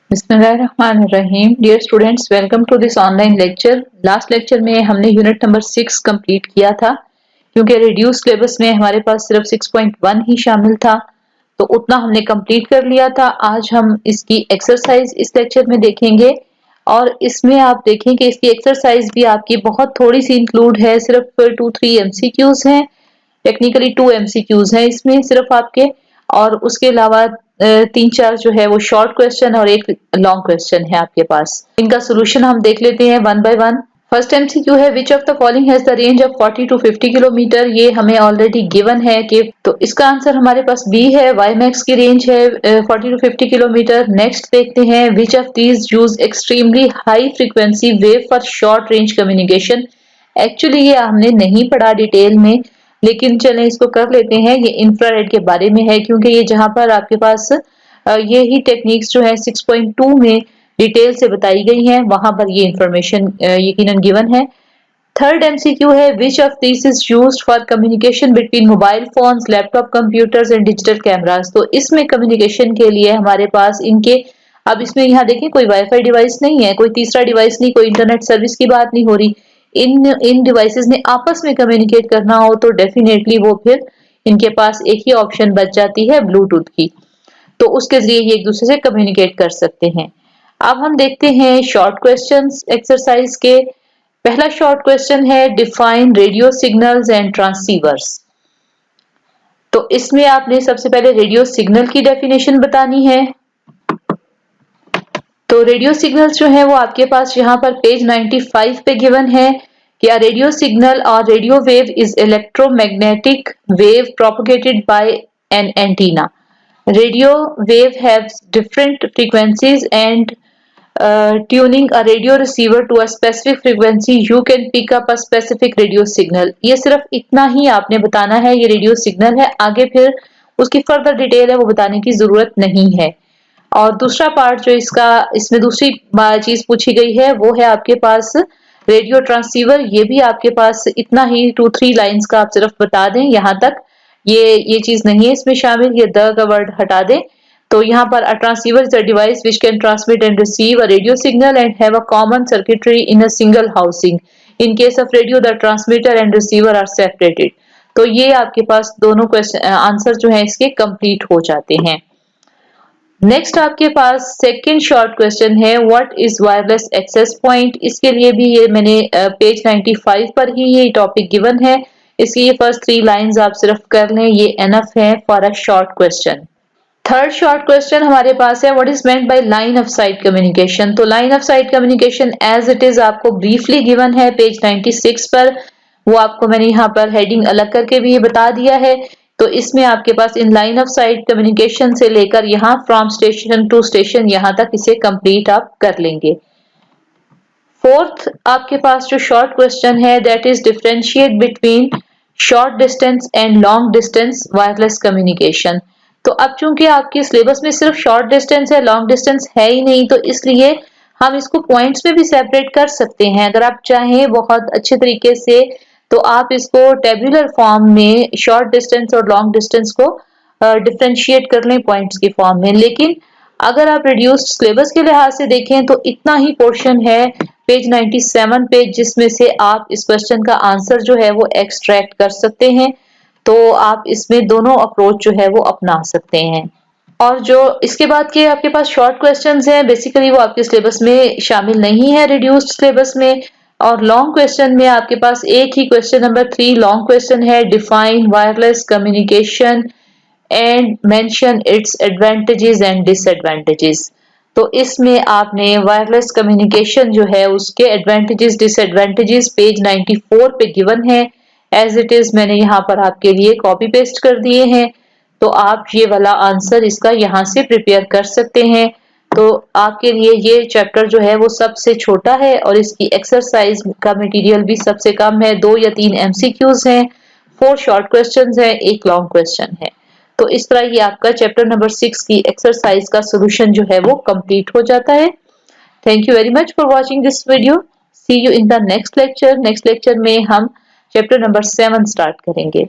बिस्मिल्लाहिर्रहमानिर्रहीम। Dear students, welcome to this online lecture. Last lecture में हमने यूनिट नंबर 6 कंप्लीट किया था। क्योंकि रिड्यूस सिलेबस में हमारे पास सिर्फ 6.1 ही शामिल था, तो उतना हमने कंप्लीट कर लिया था। आज हम इसकी एक्सरसाइज इस लेक्चर में देखेंगे और इसमें आप देखें कि इसकी एक्सरसाइज भी आपकी बहुत थोड़ी सी इंक्लूड है, सिर्फ 2-3 एमसीक्यूज हैं। टेक्निकली 2 एमसीक्यूज हैं इसमें सिर्फ आपके, और उसके अलावा 3-4 जो है वो शॉर्ट क्वेश्चन और एक लॉन्ग क्वेश्चन है आपके पास। इनका सोल्यूशन हम देख लेते हैं one by one. First MCQ है, which of the following has the range of 40 to 50 kilometre. ये हमें ऑलरेडी गिवन है कि, तो इसका आंसर हमारे पास बी है। वाई मैक्स की रेंज है 40 to 50 किलोमीटर। नेक्स्ट देखते हैं, which of these use extremely high frequency wave for short range communication. Actually ये हमने नहीं पढ़ा डिटेल में, लेकिन चलें इसको कर लेते हैं। ये इंफ्रारेड के बारे में है, क्योंकि ये जहां पर आपके पास ये ही टेक्निक्स जो है 6.2 में डिटेल से बताई गई हैं, वहां पर ये इंफॉर्मेशन यकीनन गिवन है। थर्ड एमसीक्यू है, which of this is used for communication between mobile phones, laptop computers and digital cameras. तो इसमें कम्युनिकेशन के लिए हमारे पास इनके, अब इसमें यहाँ देखें कोई वाईफाई डिवाइस नहीं है, कोई तीसरा डिवाइस नहीं, कोई इंटरनेट सर्विस की बात नहीं हो रही। इन डिवाइसेस ने आपस में कम्युनिकेट करना हो तो डेफिनेटली वो फिर इनके पास एक ही ऑप्शन बच जाती है, ब्लूटूथ की। तो उसके जरिए ये एक दूसरे से कम्युनिकेट कर सकते हैं। अब हम देखते हैं शॉर्ट क्वेश्चंस एक्सरसाइज के। पहला शॉर्ट क्वेश्चन है, डिफाइन रेडियो सिग्नल्स एंड ट्रांसीवर्स। तो इसमें आपने सबसे पहले रेडियो सिग्नल की डेफिनेशन बतानी है। तो रेडियो सिग्नल्स जो है वो आपके पास यहाँ पर पेज 95 पे गिवन है कि a radio signal or radio wave is electromagnetic wave propagated by an antenna. Radio wave has different frequencies and tuning a radio receiver to a specific frequency you can pick up a specific radio signal. ये सिर्फ इतना ही आपने बताना है, ये radio signal है, आगे फिर उसकी फर्दर डिटेल है वो बताने की जरूरत नहीं है। और दूसरा पार्ट जो इसमें दूसरी चीज पूछी गई है वो है आपके पास रेडियो ट्रांसीवर। ये भी आपके पास इतना ही 2-3 लाइंस का आप सिर्फ बता दें, यहाँ तक ये चीज नहीं है इसमें शामिल, ये द का वर्ड हटा दें। तो यहाँ पर a transceiver is a device which can transmit and receive a radio signal and have a common circuitry in a single housing. In case of radio the transmitter and receiver are separated. तो ये आपके पास दोनों question answer जो है इसके complete हो जाते हैं। नेक्स्ट आपके पास सेकंड शॉर्ट क्वेश्चन है, what is wireless access point. इसके लिए भी ये मैंने पेज 95 पर ही ये टॉपिक गिवन है। इसकी ये फर्स्ट 3 लाइंस आप सिर्फ कर लें, ये एनफ है for a short question. Third short question हमारे पास है, what is meant by line of sight communication. तो line of sight communication as it is आपको ब्रीफली गिवन है पेज 96 पर। वो आपको मैंने यहाँ पर हेडिंग अलग करके भी ये बता दिया है। तो इसमें आपके पास इन लाइन ऑफ साइट कम्युनिकेशन से लेकर यहाँ फ्रॉम स्टेशन टू स्टेशन यहाँ तक इसे कंप्लीट आप कर लेंगे। फोर्थ आपके पास जो शॉर्ट क्वेश्चन है, that is differentiate between short distance and long distance wireless communication. तो अब चूंकि आपके सिलेबस में सिर्फ शॉर्ट डिस्टेंस है, लॉन्ग डिस्टेंस है ही नहीं, तो इसलिए हम इसको पॉइंट्स में भी सेपरेट कर सकते हैं। अगर आप चाहें बहुत अच्छे तरीके से तो आप इसको टेबुलर फॉर्म में शॉर्ट डिस्टेंस और लॉन्ग डिस्टेंस को डिफरेंशिएट कर लें पॉइंट्स की फॉर्म में। लेकिन अगर आप रिड्यूस्ड सिलेबस के लिहाज से देखें तो इतना ही पोर्शन है पेज 97 पे, जिसमें से आप इस क्वेश्चन का आंसर जो है वो एक्सट्रैक्ट कर सकते हैं। तो आप इसमें दोनों अप्रोच जो है वो अपना सकते हैं। और जो इसके बाद के आपके पास शॉर्ट क्वेश्चंस हैं, बेसिकली वो आपके सिलेबस में शामिल नहीं है रिड्यूस्ड सिलेबस में। और लॉन्ग क्वेश्चन में आपके पास एक ही क्वेश्चन नंबर 3 लॉन्ग क्वेश्चन है, define wireless communication and mention its advantages and disadvantages. तो इसमें आपने वायरलेस कम्युनिकेशन जो है उसके एडवांटेजेस डिसएडवांटेजेस पेज 94 पे गिवन है एज इट इज, मैंने यहाँ पर आपके लिए कॉपी पेस्ट कर दिए हैं। तो आप ये वाला आंसर इसका यहाँ से प्रिपेयर कर सकते हैं। तो आपके लिए ये चैप्टर जो है वो सबसे छोटा है और इसकी एक्सरसाइज का मटेरियल भी सबसे कम है। 2 या 3 एमसीक्यूज हैं, 4 शॉर्ट क्वेश्चंस हैं, 1 लॉन्ग क्वेश्चन है। तो इस तरह ये आपका चैप्टर नंबर 6 की एक्सरसाइज का सोल्यूशन जो है वो कंप्लीट हो जाता है। Thank you very much for watching this video. See you in the next lecture. Next lecture में हम चैप्टर नंबर 7 स्टार्ट करेंगे।